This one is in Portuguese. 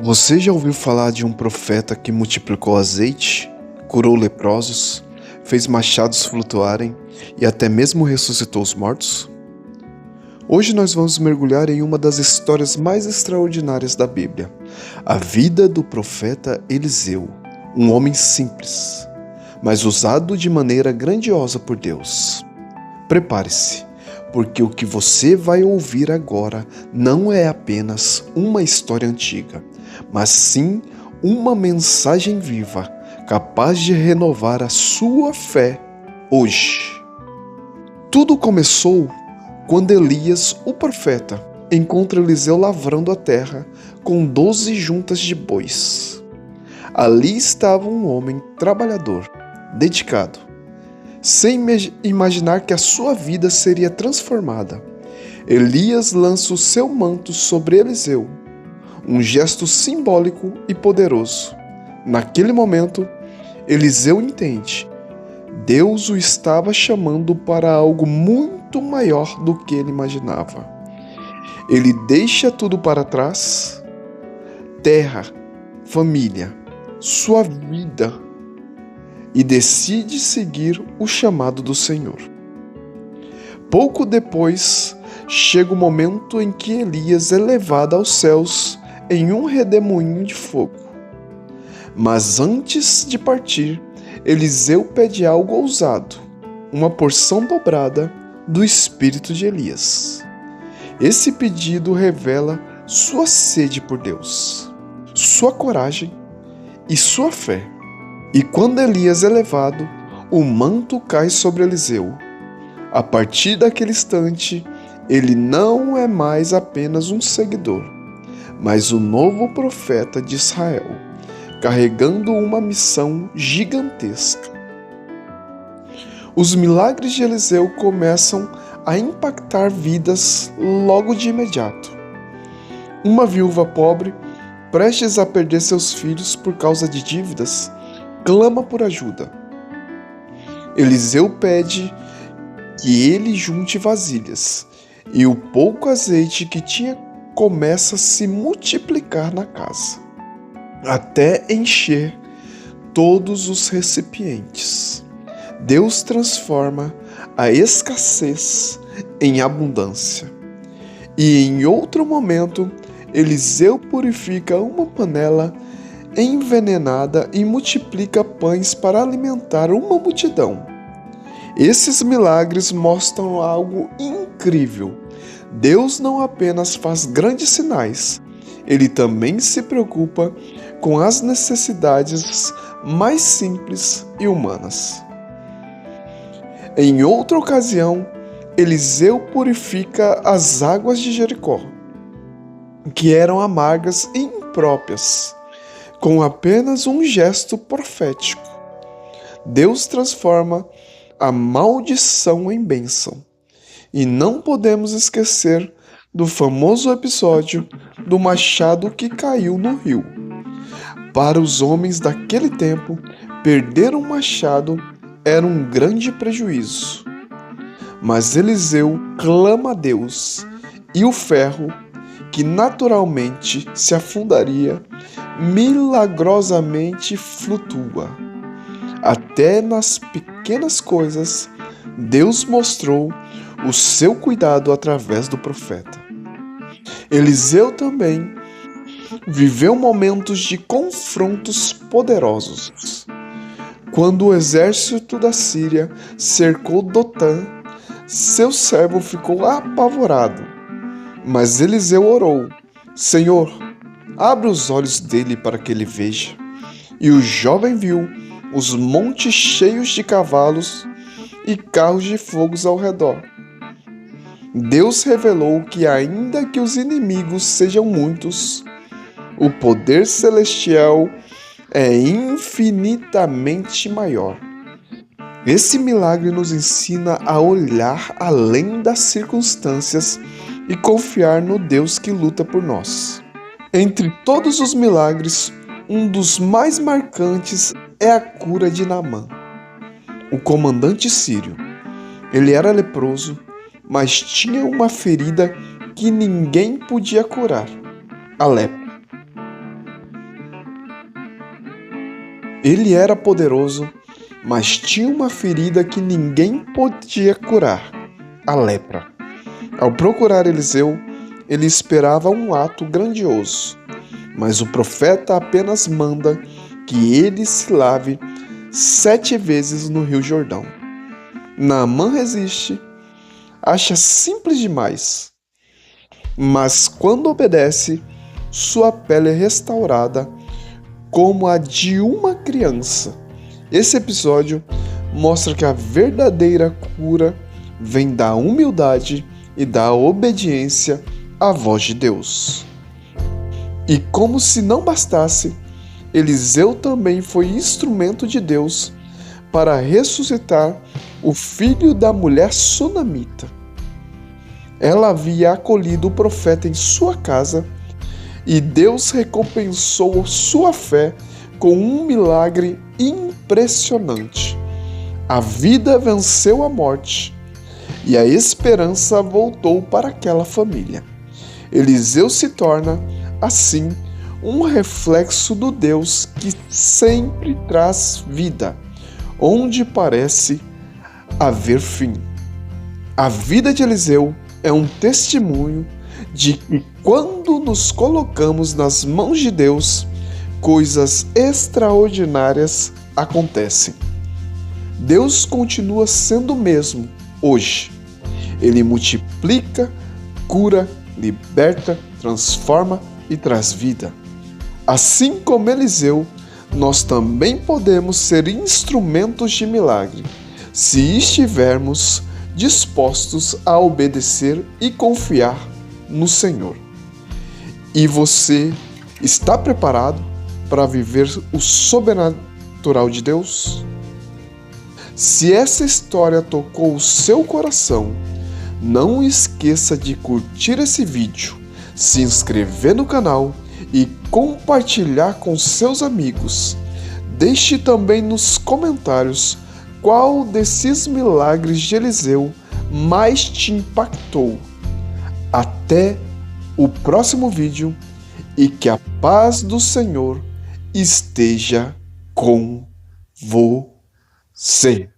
Você já ouviu falar de um profeta que multiplicou azeite, curou leprosos, fez machados flutuarem e até mesmo ressuscitou os mortos? Hoje nós vamos mergulhar em uma das histórias mais extraordinárias da Bíblia, a vida do profeta Eliseu, um homem simples, mas usado de maneira grandiosa por Deus. Prepare-se, porque o que você vai ouvir agora não é apenas uma história antiga, mas sim uma mensagem viva, capaz de renovar a sua fé hoje. Tudo começou quando Elias, o profeta, encontra Eliseu lavrando a terra com 12 juntas de bois. Ali estava um homem trabalhador, dedicado, sem imaginar que a sua vida seria transformada. Elias lança o seu manto sobre Eliseu, um gesto simbólico e poderoso. Naquele momento, Eliseu entende. Deus o estava chamando para algo muito maior do que ele imaginava. Ele deixa tudo para trás: terra, família, sua vida, e decide seguir o chamado do Senhor. Pouco depois, chega o momento em que Elias é levado aos céus em um redemoinho de fogo. Mas antes de partir, Eliseu pede algo ousado, uma porção dobrada do espírito de Elias. Esse pedido revela sua sede por Deus, sua coragem e sua fé. E quando Elias é levado, o manto cai sobre Eliseu. A partir daquele instante, ele não é mais apenas um seguidor, mas o novo profeta de Israel, carregando uma missão gigantesca. Os milagres de Eliseu começam a impactar vidas logo de imediato. Uma viúva pobre, prestes a perder seus filhos por causa de dívidas, clama por ajuda. Eliseu pede que ele junte vasilhas, e o pouco azeite que tinha começa a se multiplicar na casa, até encher todos os recipientes. Deus transforma a escassez em abundância. E em outro momento, Eliseu purifica uma panela envenenada e multiplica pães para alimentar uma multidão. Esses milagres mostram algo incrível. Deus não apenas faz grandes sinais, Ele também se preocupa com as necessidades mais simples e humanas. Em outra ocasião, Eliseu purifica as águas de Jericó, que eram amargas e impróprias, com apenas um gesto profético. Deus transforma a maldição em bênção. E não podemos esquecer do famoso episódio do machado que caiu no rio. Para os homens daquele tempo, perder um machado era um grande prejuízo. Mas Eliseu clama a Deus, e o ferro, que naturalmente se afundaria, milagrosamente flutua. Até nas pequenas coisas, Deus mostrou o seu cuidado através do profeta. Eliseu também viveu momentos de confrontos poderosos. Quando o exército da Síria cercou Dotã, seu servo ficou apavorado. Mas Eliseu orou: Senhor, abre os olhos dele para que ele veja. E o jovem viu os montes cheios de cavalos e carros de fogo ao redor. Deus revelou que, ainda que os inimigos sejam muitos, o poder celestial é infinitamente maior. Esse milagre nos ensina a olhar além das circunstâncias e confiar no Deus que luta por nós. Entre todos os milagres, um dos mais marcantes é a cura de Naamã, o comandante sírio. Ele era leproso, mas tinha uma ferida que ninguém podia curar: a lepra. Ele era poderoso, mas tinha uma ferida que ninguém podia curar: a lepra. Ao procurar Eliseu, ele esperava um ato grandioso, mas o profeta apenas manda que ele se lave 7 vezes no Rio Jordão. Naamã resiste, acha simples demais, mas quando obedece, sua pele é restaurada como a de uma criança. Esse episódio mostra que a verdadeira cura vem da humildade e da obediência à voz de Deus. E como se não bastasse, Eliseu também foi instrumento de Deus para ressuscitar o filho da mulher sunamita. Ela havia acolhido o profeta em sua casa e Deus recompensou sua fé com um milagre impressionante. A vida venceu a morte e a esperança voltou para aquela família. Eliseu se torna, assim, um reflexo do Deus que sempre traz vida, onde parece haver fim. A vida de Eliseu é um testemunho de que quando nos colocamos nas mãos de Deus, coisas extraordinárias acontecem. Deus continua sendo o mesmo hoje. Ele multiplica, cura, liberta, transforma e traz vida. Assim como Eliseu, nós também podemos ser instrumentos de milagre, se estivermos dispostos a obedecer e confiar no Senhor. E você está preparado para viver o sobrenatural de Deus? Se essa história tocou o seu coração, não esqueça de curtir esse vídeo, se inscrever no canal e compartilhar com seus amigos. Deixe também nos comentários qual desses milagres de Eliseu mais te impactou. Até o próximo vídeo e que a paz do Senhor esteja com você.